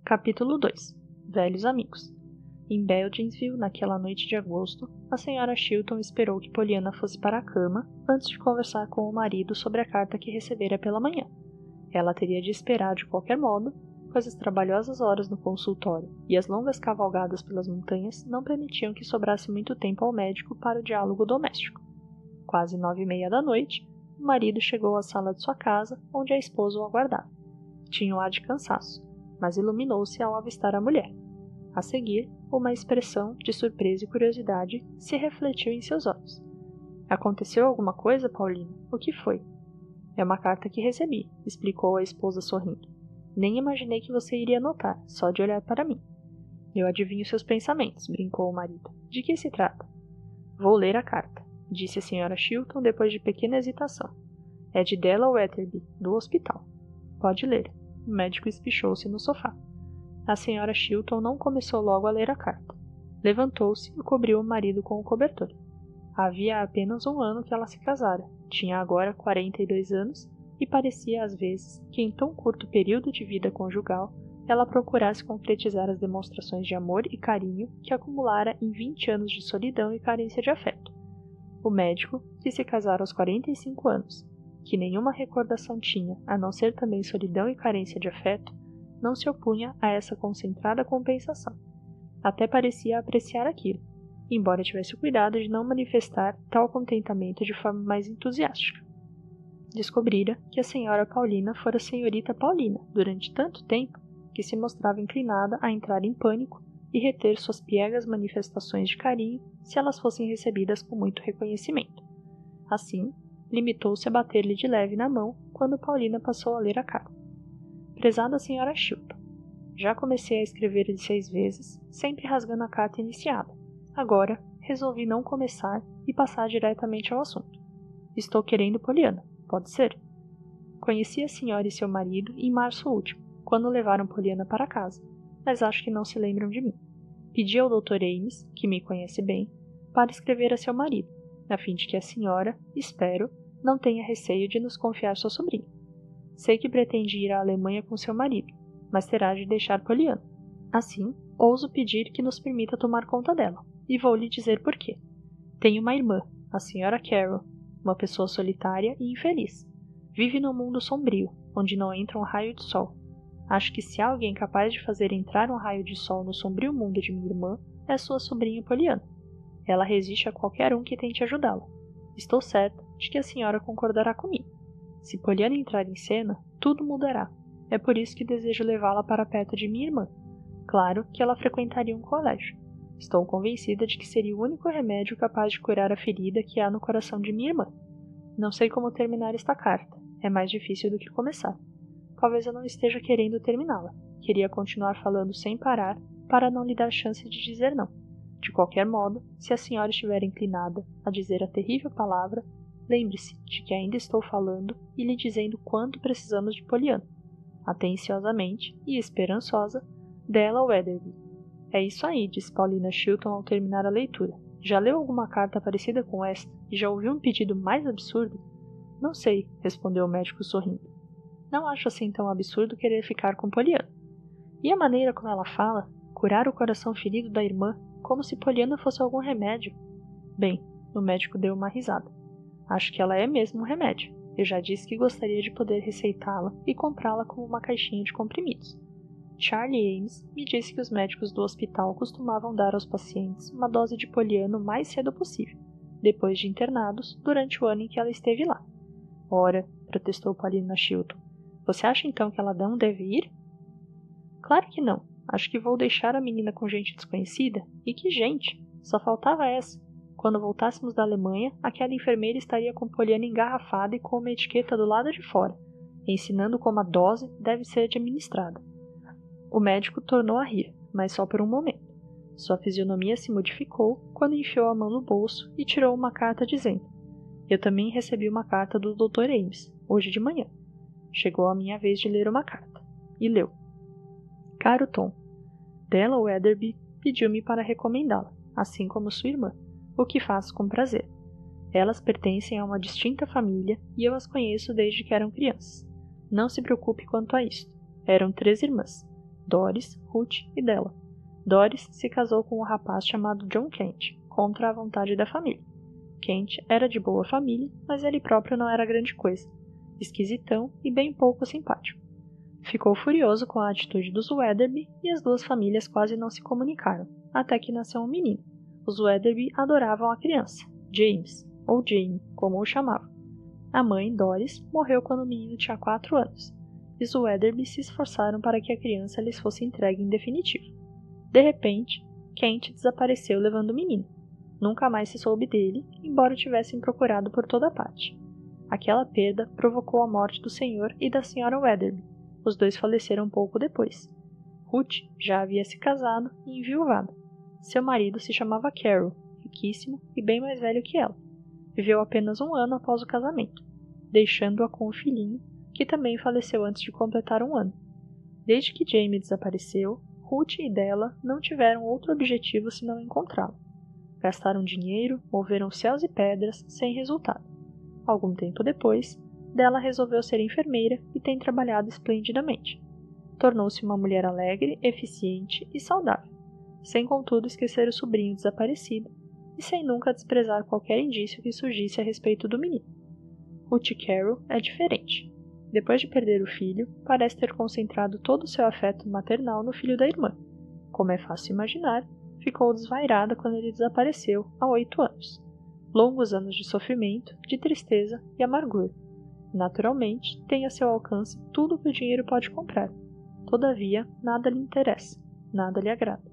Capítulo 2 Velhos Amigos. Em Beldingsville, naquela noite de agosto, a senhora Chilton esperou que Pollyanna fosse para a cama antes de conversar com o marido sobre a carta que recebera pela manhã. Ela teria de esperar de qualquer modo, pois as trabalhosas horas no consultório e as longas cavalgadas pelas montanhas não permitiam que sobrasse muito tempo ao médico para o diálogo doméstico. Quase 9:30 da noite, o marido chegou à sala de sua casa, onde a esposa o aguardava. Tinha um ar de cansaço, mas iluminou-se ao avistar a mulher. A seguir, uma expressão de surpresa e curiosidade se refletiu em seus olhos. Aconteceu alguma coisa, Paulina? O que foi? É uma carta que recebi, explicou a esposa sorrindo. Nem imaginei que você iria notar, só de olhar para mim. Eu adivinho seus pensamentos, brincou o marido. De que se trata? Vou ler a carta, disse a senhora Chilton depois de pequena hesitação. É de Della Wetherby, do hospital. Pode ler. O médico espichou-se no sofá. A senhora Chilton não começou logo a ler a carta. Levantou-se e cobriu o marido com o cobertor. Havia apenas 1 ano que ela se casara. Tinha agora 42 anos e parecia às vezes que em tão curto período de vida conjugal ela procurasse concretizar as demonstrações de amor e carinho que acumulara em 20 anos de solidão e carência de afeto. O médico, que se casara aos 45 anos, que nenhuma recordação tinha, a não ser também solidão e carência de afeto, não se opunha a essa concentrada compensação. Até parecia apreciar aquilo, embora tivesse o cuidado de não manifestar tal contentamento de forma mais entusiástica. Descobrira que a senhora Paulina fora a senhorita Paulina durante tanto tempo que se mostrava inclinada a entrar em pânico e reter suas piegas manifestações de carinho se elas fossem recebidas com muito reconhecimento. Assim, limitou-se a bater-lhe de leve na mão quando Paulina passou a ler a carta. Prezada senhora Chilton, já comecei a escrever-lhe 6 vezes, sempre rasgando a carta iniciada. Agora, resolvi não começar e passar diretamente ao assunto. Estou querendo Pollyanna, pode ser? Conheci a senhora e seu marido em março último, quando levaram Pollyanna para casa, mas acho que não se lembram de mim. Pedi ao Dr. Ames, que me conhece bem, para escrever a seu marido, a fim de que a senhora, espero, não tenha receio de nos confiar sua sobrinha. Sei que pretende ir à Alemanha com seu marido, mas terá de deixar Pollyanna. Assim, ouso pedir que nos permita tomar conta dela, e vou lhe dizer por quê. Tenho uma irmã, a senhora Carroll, uma pessoa solitária e infeliz. Vive num mundo sombrio, onde não entra um raio de sol. Acho que se há alguém capaz de fazer entrar um raio de sol no sombrio mundo de minha irmã, é sua sobrinha Pollyanna. Ela resiste a qualquer um que tente ajudá-la. Estou certa de que a senhora concordará comigo. Se Pollyanna entrar em cena, tudo mudará. É por isso que desejo levá-la para perto de minha irmã. Claro que ela frequentaria um colégio. Estou convencida de que seria o único remédio capaz de curar a ferida que há no coração de minha irmã. Não sei como terminar esta carta. É mais difícil do que começar. Talvez eu não esteja querendo terminá-la. Queria continuar falando sem parar para não lhe dar chance de dizer não. De qualquer modo, se a senhora estiver inclinada a dizer a terrível palavra, lembre-se de que ainda estou falando e lhe dizendo quanto precisamos de Pollyanna. Atenciosamente e esperançosa, Della Wetherby. É isso aí, disse Paulina Chilton ao terminar a leitura. Já leu alguma carta parecida com esta e já ouviu um pedido mais absurdo? Não sei, respondeu o médico sorrindo. Não acho assim tão absurdo querer ficar com Pollyanna. E a maneira como ela fala, curar o coração ferido da irmã, como se Pollyanna fosse algum remédio. Bem, o médico deu uma risada. Acho que ela é mesmo um remédio. Eu já disse que gostaria de poder receitá-la e comprá-la como uma caixinha de comprimidos. Charlie Ames me disse que os médicos do hospital costumavam dar aos pacientes uma dose de Pollyanna o mais cedo possível, depois de internados, durante o ano em que ela esteve lá. Ora, protestou Paulina Chilton, você acha então que ela não deve ir? Claro que não. Acho que vou deixar a menina com gente desconhecida. E que gente! Só faltava essa. Quando voltássemos da Alemanha, aquela enfermeira estaria com Pollyanna engarrafada e com uma etiqueta do lado de fora, ensinando como a dose deve ser administrada. O médico tornou a rir, mas só por um momento. Sua fisionomia se modificou quando enfiou a mão no bolso e tirou uma carta dizendo: Eu também recebi uma carta do Dr. Ames, hoje de manhã. Chegou a minha vez de ler uma carta. E leu. Caro Tom, Della Wetherby pediu-me para recomendá-la, assim como sua irmã, o que faço com prazer. Elas pertencem a uma distinta família e eu as conheço desde que eram crianças. Não se preocupe quanto a isto. Eram 3 irmãs. Doris, Ruth e Della. Doris se casou com um rapaz chamado John Kent, contra a vontade da família. Kent era de boa família, mas ele próprio não era grande coisa, esquisitão e bem pouco simpático. Ficou furioso com a atitude dos Weatherby e as duas famílias quase não se comunicaram, até que nasceu um menino. Os Weatherby adoravam a criança, James, ou Jamie, como o chamavam. A mãe, Doris, morreu quando o menino tinha 4 anos, e os Weatherby se esforçaram para que a criança lhes fosse entregue em definitivo. De repente, Kent desapareceu levando o menino. Nunca mais se soube dele, embora o tivessem procurado por toda parte. Aquela perda provocou a morte do senhor e da senhora Weatherby. Os dois faleceram pouco depois. Ruth já havia se casado e enviuvado. Seu marido se chamava Carroll, riquíssimo e bem mais velho que ela. Viveu apenas 1 ano após o casamento, deixando-a com o filhinho, que também faleceu antes de completar 1 ano. Desde que Jamie desapareceu, Ruth e Della não tiveram outro objetivo senão encontrá-lo. Gastaram dinheiro, moveram céus e pedras, sem resultado. Algum tempo depois, Della resolveu ser enfermeira e tem trabalhado esplendidamente. Tornou-se uma mulher alegre, eficiente e saudável, sem contudo esquecer o sobrinho desaparecido e sem nunca desprezar qualquer indício que surgisse a respeito do menino. Ruth Carroll é diferente. Depois de perder o filho, parece ter concentrado todo o seu afeto maternal no filho da irmã. Como é fácil imaginar, ficou desvairada quando ele desapareceu há 8 anos. Longos anos de sofrimento, de tristeza e amargura. Naturalmente, tem a seu alcance tudo o que o dinheiro pode comprar. Todavia, nada lhe interessa, nada lhe agrada.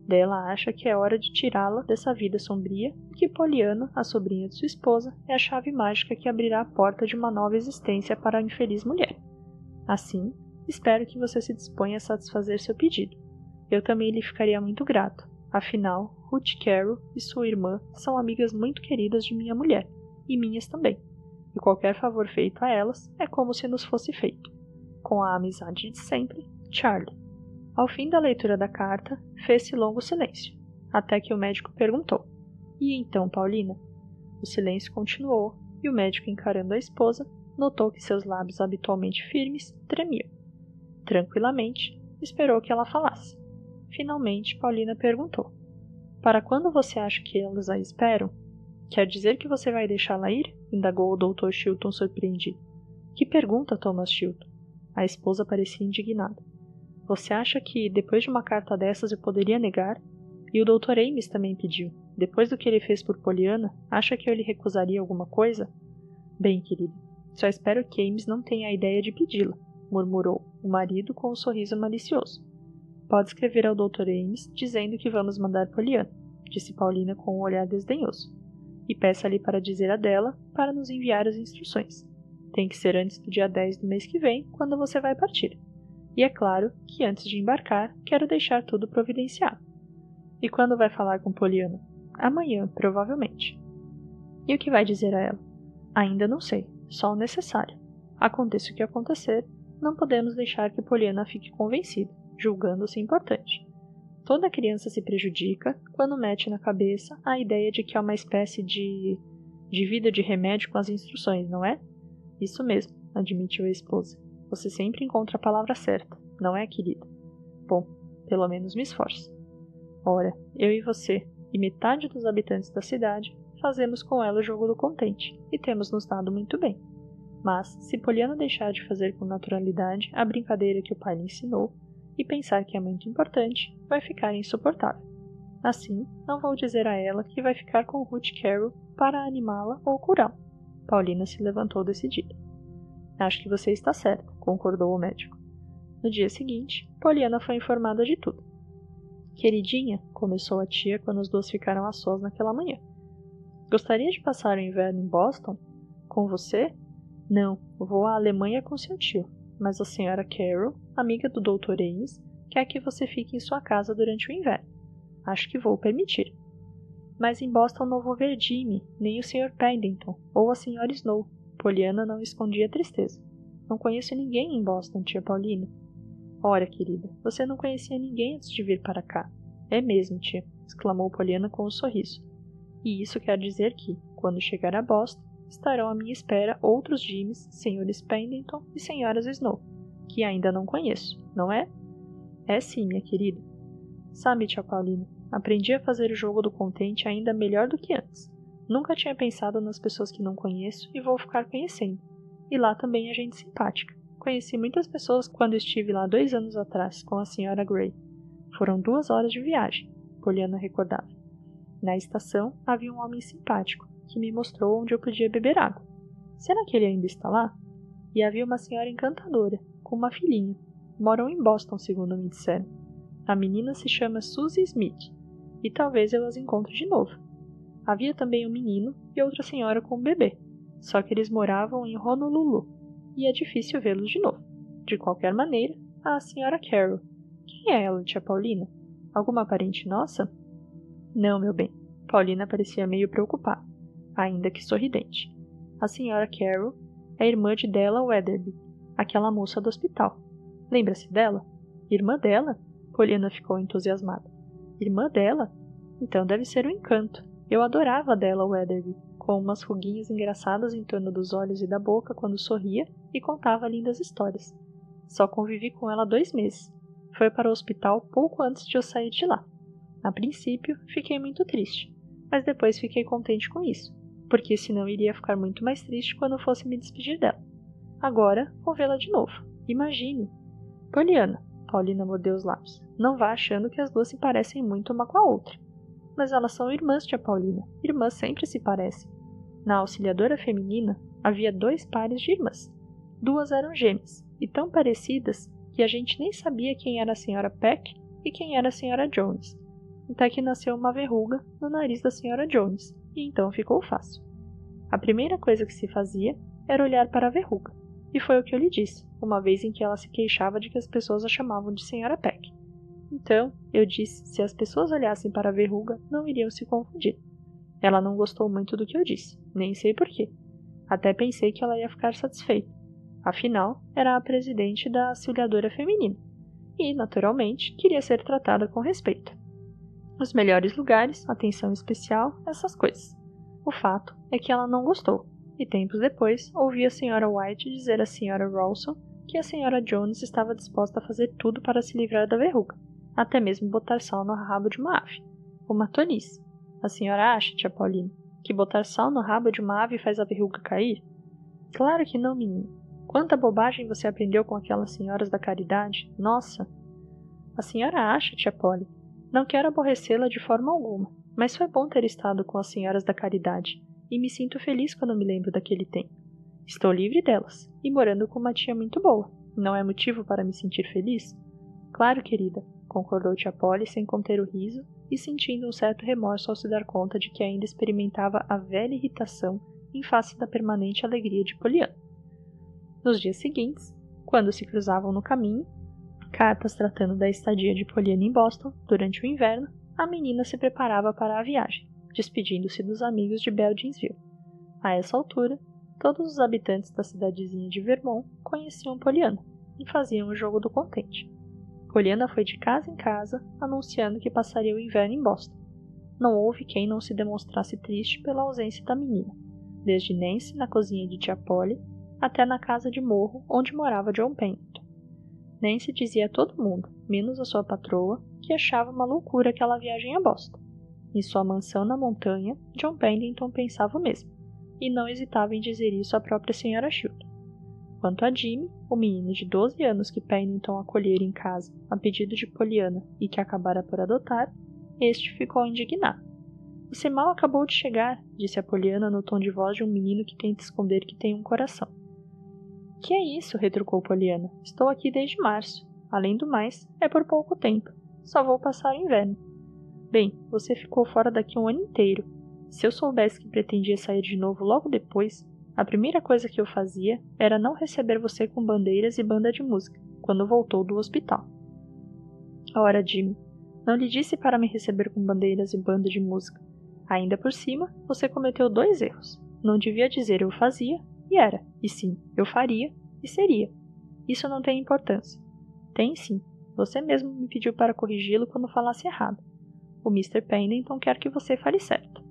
Della acha que é hora de tirá-la dessa vida sombria e que Pollyanna, a sobrinha de sua esposa, é a chave mágica que abrirá a porta de uma nova existência para a infeliz mulher. Assim, espero que você se disponha a satisfazer seu pedido. Eu também lhe ficaria muito grato. Afinal, Ruth Carroll e sua irmã são amigas muito queridas de minha mulher, e minhas também. E qualquer favor feito a elas é como se nos fosse feito. Com a amizade de sempre, Charlie. Ao fim da leitura da carta, fez-se longo silêncio, até que o médico perguntou: E então, Paulina? O silêncio continuou, e o médico, encarando a esposa, notou que seus lábios habitualmente firmes tremiam. Tranquilamente, esperou que ela falasse. Finalmente, Paulina perguntou: Para quando você acha que elas a esperam? Quer dizer que você vai deixá-la ir? Indagou o Dr. Chilton surpreendido. Que pergunta, Thomas Chilton? A esposa parecia indignada. Você acha que, depois de uma carta dessas, eu poderia negar? E o Dr. Ames também pediu. Depois do que ele fez por Pollyanna, acha que eu lhe recusaria alguma coisa? Bem, querido, só espero que Ames não tenha a ideia de pedi-la, murmurou o marido com um sorriso malicioso. Pode escrever ao Dr. Ames dizendo que vamos mandar Pollyanna, disse Paulina com um olhar desdenhoso. E peça-lhe para dizer a Della para nos enviar as instruções. Tem que ser antes do dia 10 do mês que vem, quando você vai partir. E é claro que antes de embarcar, quero deixar tudo providenciado. E quando vai falar com Pollyanna? Amanhã, provavelmente. E o que vai dizer a ela? Ainda não sei, só o necessário. Aconteça o que acontecer, não podemos deixar que Pollyanna fique convencida, julgando-se importante. Toda criança se prejudica quando mete na cabeça a ideia de que é uma espécie de vida de remédio com as instruções, não é? Isso mesmo, admitiu a esposa. Você sempre encontra a palavra certa, não é, querida? Bom, pelo menos me esforço. Ora, eu e você, e metade dos habitantes da cidade, fazemos com ela o jogo do contente, e temos nos dado muito bem. Mas, se Pollyanna deixar de fazer com naturalidade a brincadeira que o pai lhe ensinou, e pensar que é muito importante, vai ficar insuportável. Assim, não vou dizer a ela que vai ficar com Ruth Carroll para animá-la ou curá-la. Paulina se levantou decidida. Acho que você está certa, concordou o médico. No dia seguinte, Pollyanna foi informada de tudo. Queridinha, começou a tia quando os dois ficaram a sós naquela manhã. Gostaria de passar o inverno em Boston? Com você? Não, vou à Alemanha com seu tio, mas a senhora Carroll, amiga do Dr. Ames, quer que você fique em sua casa durante o inverno. Acho que vou permitir. Mas em Boston não vou ver Jimmy, nem o Sr. Pendleton, ou a Sra. Snow. Pollyanna não escondia tristeza. Não conheço ninguém em Boston, tia Paulina. Ora, querida, você não conhecia ninguém antes de vir para cá. É mesmo, tia, exclamou Pollyanna com um sorriso. E isso quer dizer que, quando chegar a Boston, estarão à minha espera outros Jimmys, Srs. Pendleton e Sras. Snow, que ainda não conheço, não é? É sim, minha querida. Sabe, tia Paulina, aprendi a fazer o jogo do contente ainda melhor do que antes. Nunca tinha pensado nas pessoas que não conheço e vou ficar conhecendo. E lá também é gente simpática. Conheci muitas pessoas quando estive lá 2 anos atrás com a senhora Gray. Foram 2 horas de viagem, Poliana recordava. Na estação havia um homem simpático que me mostrou onde eu podia beber água. Será que ele ainda está lá? E havia uma senhora encantadora, com uma filhinha. Moram em Boston, segundo me disseram. A menina se chama Suzy Smith, e talvez eu as encontre de novo. Havia também um menino e outra senhora com um bebê, só que eles moravam em Honolulu, e é difícil vê-los de novo. De qualquer maneira, a senhora Carol. Quem é ela, tia Paulina? Alguma parente nossa? Não, meu bem. Paulina parecia meio preocupada, ainda que sorridente. A senhora Carol é irmã de Della Weatherby, aquela moça do hospital. Lembra-se dela? Irmã dela? Poliana ficou entusiasmada. Irmã dela? Então deve ser um encanto. Eu adorava a Della Weatherby, com umas ruguinhas engraçadas em torno dos olhos e da boca quando sorria e contava lindas histórias. Só convivi com ela 2 meses. Foi para o hospital pouco antes de eu sair de lá. A princípio, fiquei muito triste, mas depois fiquei contente com isso, porque senão iria ficar muito mais triste quando fosse me despedir dela. Agora, vou vê-la de novo. Imagine! Poliana, Paulina mordeu os lábios. Não vá achando que as duas se parecem muito uma com a outra. Mas elas são irmãs, tia Paulina. Irmãs sempre se parecem. Na auxiliadora feminina, havia 2 pares de irmãs. 2 eram gêmeas, e tão parecidas que a gente nem sabia quem era a senhora Peck e quem era a senhora Jones. Até que nasceu uma verruga no nariz da senhora Jones, e então ficou fácil. A primeira coisa que se fazia era olhar para a verruga, e foi o que eu lhe disse, uma vez em que ela se queixava de que as pessoas a chamavam de senhora Peck. Então, eu disse, se as pessoas olhassem para a verruga, não iriam se confundir. Ela não gostou muito do que eu disse, nem sei porquê. Até pensei que ela ia ficar satisfeita. Afinal, era a presidente da auxiliadora feminina, e, naturalmente, queria ser tratada com respeito. Os melhores lugares, atenção especial, essas coisas. O fato é que ela não gostou, e tempos depois ouvi a senhora White dizer à senhora Rawson que a senhora Jones estava disposta a fazer tudo para se livrar da verruga, até mesmo botar sal no rabo de uma ave. Uma tolice. A senhora acha, tia Paulina, que botar sal no rabo de uma ave faz a verruga cair? Claro que não, menina. Quanta bobagem você aprendeu com aquelas senhoras da caridade. Nossa! A senhora acha, tia Polly? Não quero aborrecê-la de forma alguma, mas foi bom ter estado com as senhoras da caridade, e me sinto feliz quando me lembro daquele tempo. Estou livre delas, e morando com uma tia muito boa. Não é motivo para me sentir feliz? Claro, querida, concordou tia Polly sem conter o riso e sentindo um certo remorso ao se dar conta de que ainda experimentava a velha irritação em face da permanente alegria de Poliana. Nos dias seguintes, quando se cruzavam no caminho, cartas tratando da estadia de Poliana em Boston durante o inverno, a menina se preparava para a viagem, despedindo-se dos amigos de Beldinsville. A essa altura, todos os habitantes da cidadezinha de Vermont conheciam Poliana e faziam o jogo do contente. Poliana foi de casa em casa, anunciando que passaria o inverno em Boston. Não houve quem não se demonstrasse triste pela ausência da menina, desde Nancy na cozinha de tia Polly até na casa de morro onde morava John Pennington. Nancy dizia a todo mundo, menos a sua patroa, que achava uma loucura aquela viagem a Boston. Em sua mansão na montanha, John Pennington pensava o mesmo, e não hesitava em dizer isso à própria senhora Chilton. Quanto a Jimmy, o menino de 12 anos que Pennington acolhera em casa a pedido de Poliana e que acabara por adotar, este ficou indignado. Você mal acabou de chegar, disse a Poliana no tom de voz de um menino que tenta esconder que tem um coração. Que é isso? Retrucou Poliana. Estou aqui desde março. Além do mais, é por pouco tempo. Só vou passar o inverno. Bem, você ficou fora daqui um ano inteiro. Se eu soubesse que pretendia sair de novo logo depois, a primeira coisa que eu fazia era não receber você com bandeiras e banda de música, quando voltou do hospital. Ora, Jimmy, não lhe disse para me receber com bandeiras e banda de música. Ainda por cima, você cometeu 2 erros. Não devia dizer eu fazia, e era, e sim, eu faria, e seria. Isso não tem importância. Tem sim. Você mesmo me pediu para corrigi-lo quando falasse errado. O Mr. Pennington quer que você fale certo.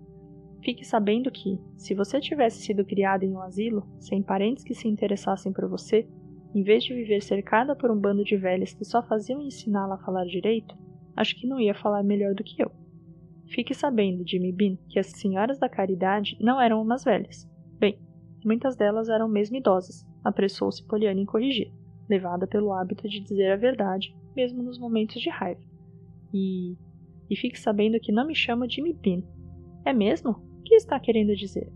Fique sabendo que, se você tivesse sido criado em um asilo, sem parentes que se interessassem por você, Em vez de viver cercada por um bando de velhas que só faziam ensiná-la a falar direito, acho que não ia falar melhor do que eu. Fique sabendo, Jimmy Bean, que as senhoras da caridade não eram umas velhas. Bem, muitas delas eram mesmo idosas, apressou-se Pollyanna em corrigir, levada pelo hábito de dizer a verdade, mesmo nos momentos de raiva. E fique sabendo que não me chamo Jimmy Bean. É mesmo? O que está querendo dizer?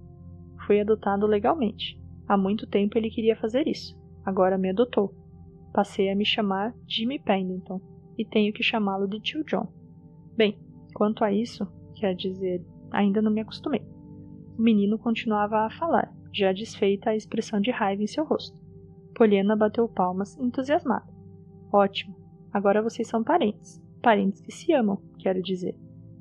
Fui adotado legalmente. Há muito tempo ele queria fazer isso. Agora me adotou. Passei a me chamar Jimmy Pendleton e tenho que chamá-lo de tio John. Bem, quanto a isso, quer dizer, ainda não me acostumei. O menino continuava a falar, já desfeita a expressão de raiva em seu rosto. Pollyanna bateu palmas, entusiasmada. Ótimo, agora vocês são parentes. Parentes que se amam, quero dizer.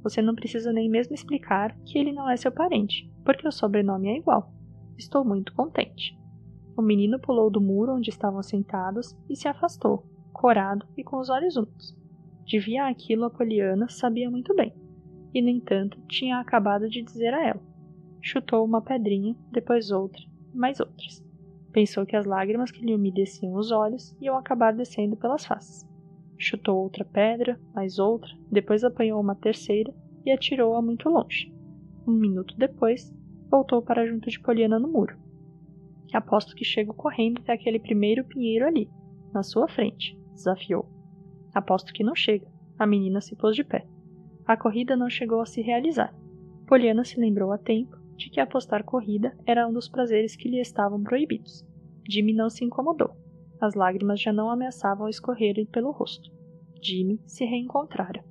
Você não precisa nem mesmo explicar que ele não é seu parente, porque o sobrenome é igual. Estou muito contente. O menino pulou do muro onde estavam sentados e se afastou, corado e com os olhos úmidos. Devia aquilo a Pollyanna, sabia muito bem, e, no entanto, tinha acabado de dizer a ela. Chutou uma pedrinha, depois outra, mais outras. Pensou que as lágrimas que lhe umedeciam os olhos iam acabar descendo pelas faces. Chutou outra pedra, mais outra, depois apanhou uma terceira e atirou-a muito longe. Um minuto depois, voltou para junto de Pollyanna no muro. Aposto que chego correndo até aquele primeiro pinheiro ali, na sua frente, desafiou. Aposto que não chega. A menina se pôs de pé. A corrida não chegou a se realizar. Pollyanna se lembrou a tempo de que apostar corrida era um dos prazeres que lhe estavam proibidos. Jimmy não se incomodou. As lágrimas já não ameaçavam escorrer pelo rosto. Jimmy se reencontrara.